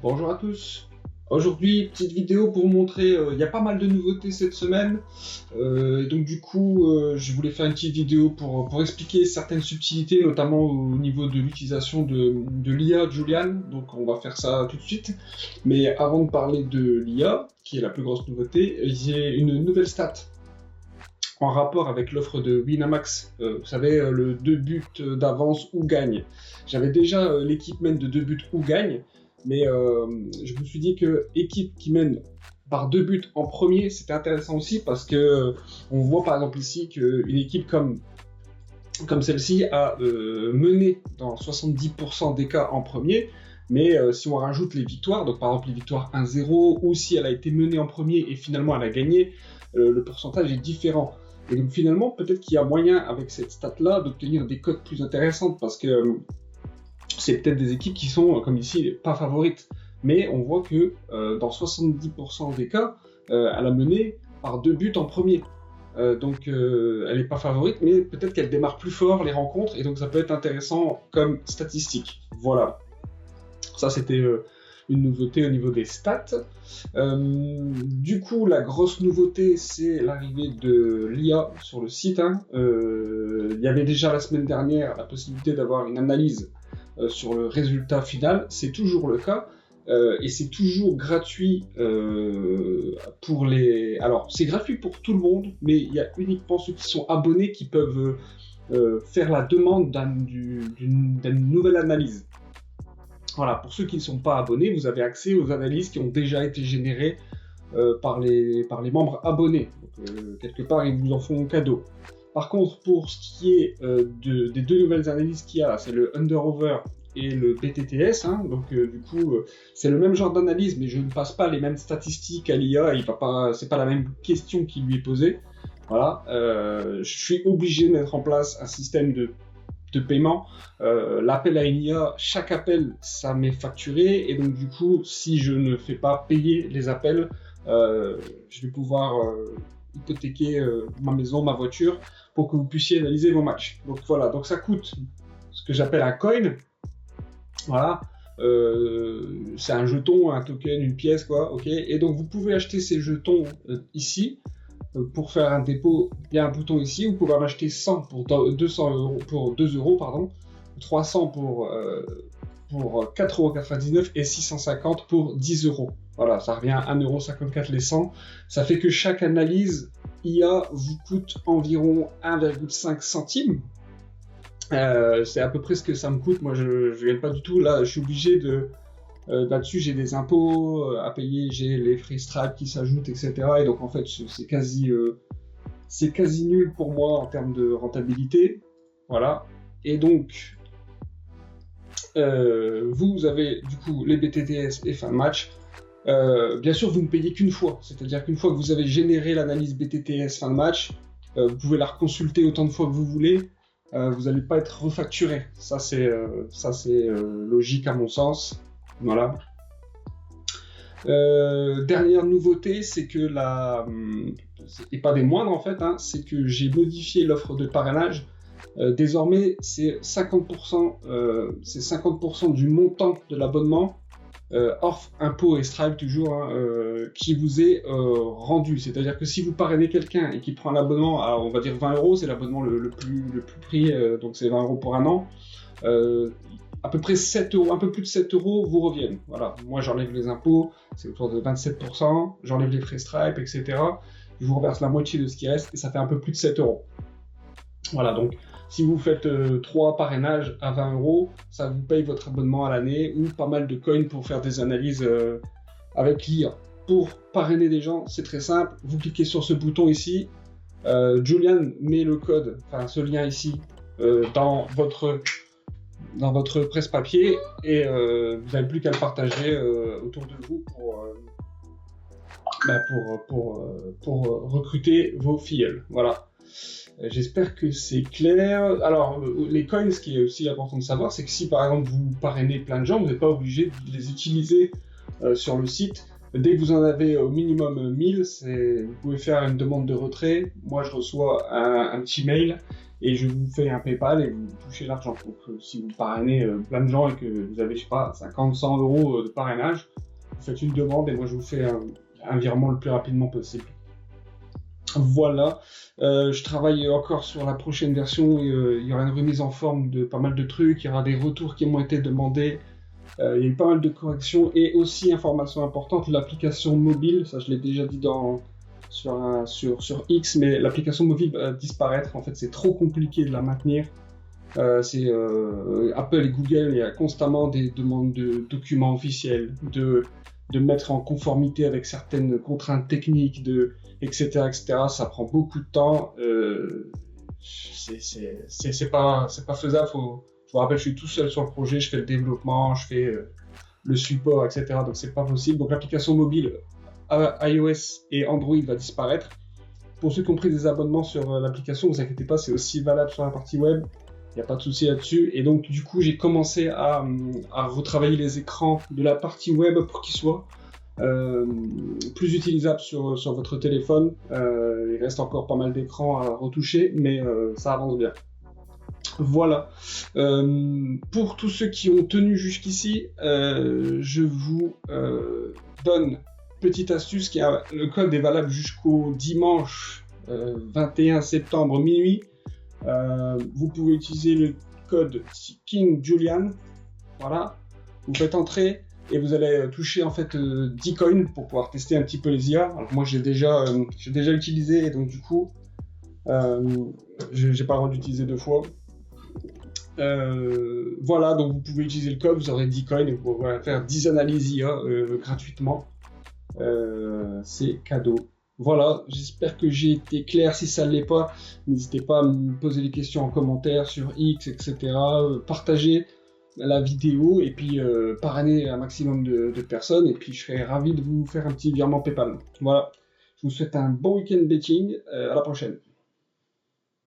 Bonjour à tous. Aujourd'hui, petite vidéo pour vous montrer, il y a pas mal de nouveautés cette semaine. Donc du coup, je voulais faire une petite vidéo pour expliquer certaines subtilités, notamment au niveau de l'utilisation de l'IA Julian. Donc on va faire ça tout de suite. Mais avant de parler de l'IA, qui est la plus grosse nouveauté, j'ai une nouvelle stat en rapport avec l'offre de Winamax. Vous savez, le 2 buts d'avance ou gagne. J'avais déjà l'équipement de 2 buts ou gagne. Mais je me suis dit que équipe qui mène par 2 buts en premier, c'était intéressant aussi parce que on voit par exemple ici qu'une équipe comme celle-ci a mené dans 70% des cas en premier. Mais si on rajoute les victoires, donc par exemple les victoires 1-0, ou si elle a été menée en premier et finalement elle a gagné, le pourcentage est différent. Et donc finalement, peut-être qu'il y a moyen avec cette stat-là d'obtenir des cotes plus intéressantes parce que c'est peut-être des équipes qui sont, comme ici, pas favorites. Mais on voit que dans 70% des cas, elle a mené par 2 buts en premier. Donc elle n'est pas favorite, mais peut-être qu'elle démarre plus fort les rencontres, et donc ça peut être intéressant comme statistique. Voilà. Ça, c'était une nouveauté au niveau des stats. Du coup, la grosse nouveauté, c'est l'arrivée de l'IA sur le site. Il y avait déjà la semaine dernière la possibilité d'avoir une analyse sur le résultat final. C'est toujours le cas. Et c'est toujours gratuit pour les... Alors, c'est gratuit pour tout le monde, mais il y a uniquement ceux qui sont abonnés qui peuvent faire la demande d'une nouvelle analyse. Voilà, pour ceux qui ne sont pas abonnés, vous avez accès aux analyses qui ont déjà été générées par les membres abonnés. Donc, quelque part, ils vous en font un cadeau. Par contre, pour ce qui est des deux nouvelles analyses qu'il y a, c'est le Under-Over et le BTTS. Donc, du coup, c'est le même genre d'analyse, mais je ne passe pas les mêmes statistiques à l'IA. C'est pas la même question qui lui est posée. Voilà, je suis obligé de mettre en place un système de paiement. L'appel à une IA, chaque appel, ça m'est facturé, et donc du coup, si je ne fais pas payer les appels, je vais pouvoir hypothéquer ma maison, ma voiture, pour que vous puissiez analyser vos matchs. Donc voilà, donc ça coûte ce que j'appelle un coin. Voilà, c'est un jeton, un token, une pièce, quoi, ok. Et donc vous pouvez acheter ces jetons ici. Pour faire un dépôt, il y a un bouton ici. Vous pouvez en acheter 100 pour 200 euros, pour 2 euros, pardon, 300 pour 4,99 € et 650 pour 10 euros. Voilà, ça revient à 1,54 € les 100. Ça fait que chaque analyse IA vous coûte environ 1,5 centime. C'est à peu près ce que ça me coûte. Moi, je ne gagne pas du tout. Là, je suis obligé de... là-dessus, j'ai des impôts à payer, j'ai les free Stripe qui s'ajoutent, etc. Et donc, en fait, c'est quasi nul pour moi en termes de rentabilité. Voilà. Et donc, vous avez du coup les BTTS et fin de match. Bien sûr, vous ne payez qu'une fois. C'est-à-dire qu'une fois que vous avez généré l'analyse BTTS fin de match, vous pouvez la reconsulter autant de fois que vous voulez. Vous n'allez pas être refacturé. Ça, c'est logique à mon sens. Voilà. Dernière nouveauté, c'est que et pas des moindres en fait, c'est que j'ai modifié l'offre de parrainage. Désormais, c'est 50% du montant de l'abonnement, hors impôts et Stripe toujours, qui vous est rendu. C'est-à-dire que si vous parrainez quelqu'un et qui prend l'abonnement à, on va dire 20 €, c'est l'abonnement le plus pris, donc c'est 20 € pour un an. À peu près 7 €, un peu plus de 7 € vous reviennent. Voilà. Moi, j'enlève les impôts, c'est autour de 27%, j'enlève les frais Stripe, etc. Je vous reverse la moitié de ce qui reste et ça fait un peu plus de 7 €. Voilà, donc si vous faites 3 parrainages à 20 €, ça vous paye votre abonnement à l'année ou pas mal de coins pour faire des analyses avec l'IA. Pour parrainer des gens, c'est très simple. Vous cliquez sur ce bouton ici. Julian met le code, enfin ce lien ici, dans votre presse-papier et vous n'avez plus qu'à le partager autour de vous pour recruter vos filleuls. Voilà. J'espère que c'est clair. Alors, les coins, ce qui est aussi important de savoir, c'est que si par exemple vous parrainez plein de gens, vous n'êtes pas obligé de les utiliser sur le site. Dès que vous en avez au minimum 1000, vous pouvez faire une demande de retrait. Moi, je reçois un petit mail et je vous fais un PayPal et vous touchez l'argent. Donc si vous parrainez plein de gens et que vous avez, je sais pas, 50, 100 euros de parrainage, vous faites une demande et moi je vous fais un virement le plus rapidement possible. Voilà, je travaille encore sur la prochaine version, il y aura une remise en forme de pas mal de trucs, il y aura des retours qui m'ont été demandés, il y a eu pas mal de corrections, et aussi, information importante, l'application mobile, ça je l'ai déjà dit sur X, mais l'application mobile va disparaître, en fait c'est trop compliqué de la maintenir. Apple et Google, il y a constamment des demandes de documents officiels, de mettre en conformité avec certaines contraintes techniques, etc., etc. Ça prend beaucoup de temps. C'est pas faisable. Je vous rappelle, je suis tout seul sur le projet, je fais le développement, je fais le support, etc. Donc c'est pas possible. Donc l'application mobile iOS et Android va disparaître. Pour ceux qui ont pris des abonnements sur l'application, ne vous inquiétez pas, c'est aussi valable sur la partie web. Il n'y a pas de souci là-dessus. Et donc, du coup, j'ai commencé à retravailler les écrans de la partie web pour qu'ils soient plus utilisables sur votre téléphone. Il reste encore pas mal d'écrans à retoucher, mais ça avance bien. Voilà. Pour tous ceux qui ont tenu jusqu'ici, je vous donne une petite astuce. Le code est valable jusqu'au dimanche 21 septembre minuit. Vous pouvez utiliser le code King Julian, voilà, vous faites entrer et vous allez toucher en fait 10 coins pour pouvoir tester un petit peu les IA. Alors moi j'ai déjà utilisé et donc du coup j'ai pas le droit d'utiliser deux fois. Voilà, donc vous pouvez utiliser le code, vous aurez 10 coins et vous pourrez faire 10 analyses IA gratuitement. C'est cadeau. Voilà, j'espère que j'ai été clair. Si ça ne l'est pas, n'hésitez pas à me poser des questions en commentaire sur X, etc. Partagez la vidéo et puis parrainez un maximum de personnes et puis je serai ravi de vous faire un petit virement PayPal. Voilà, je vous souhaite un bon week-end betting, à la prochaine.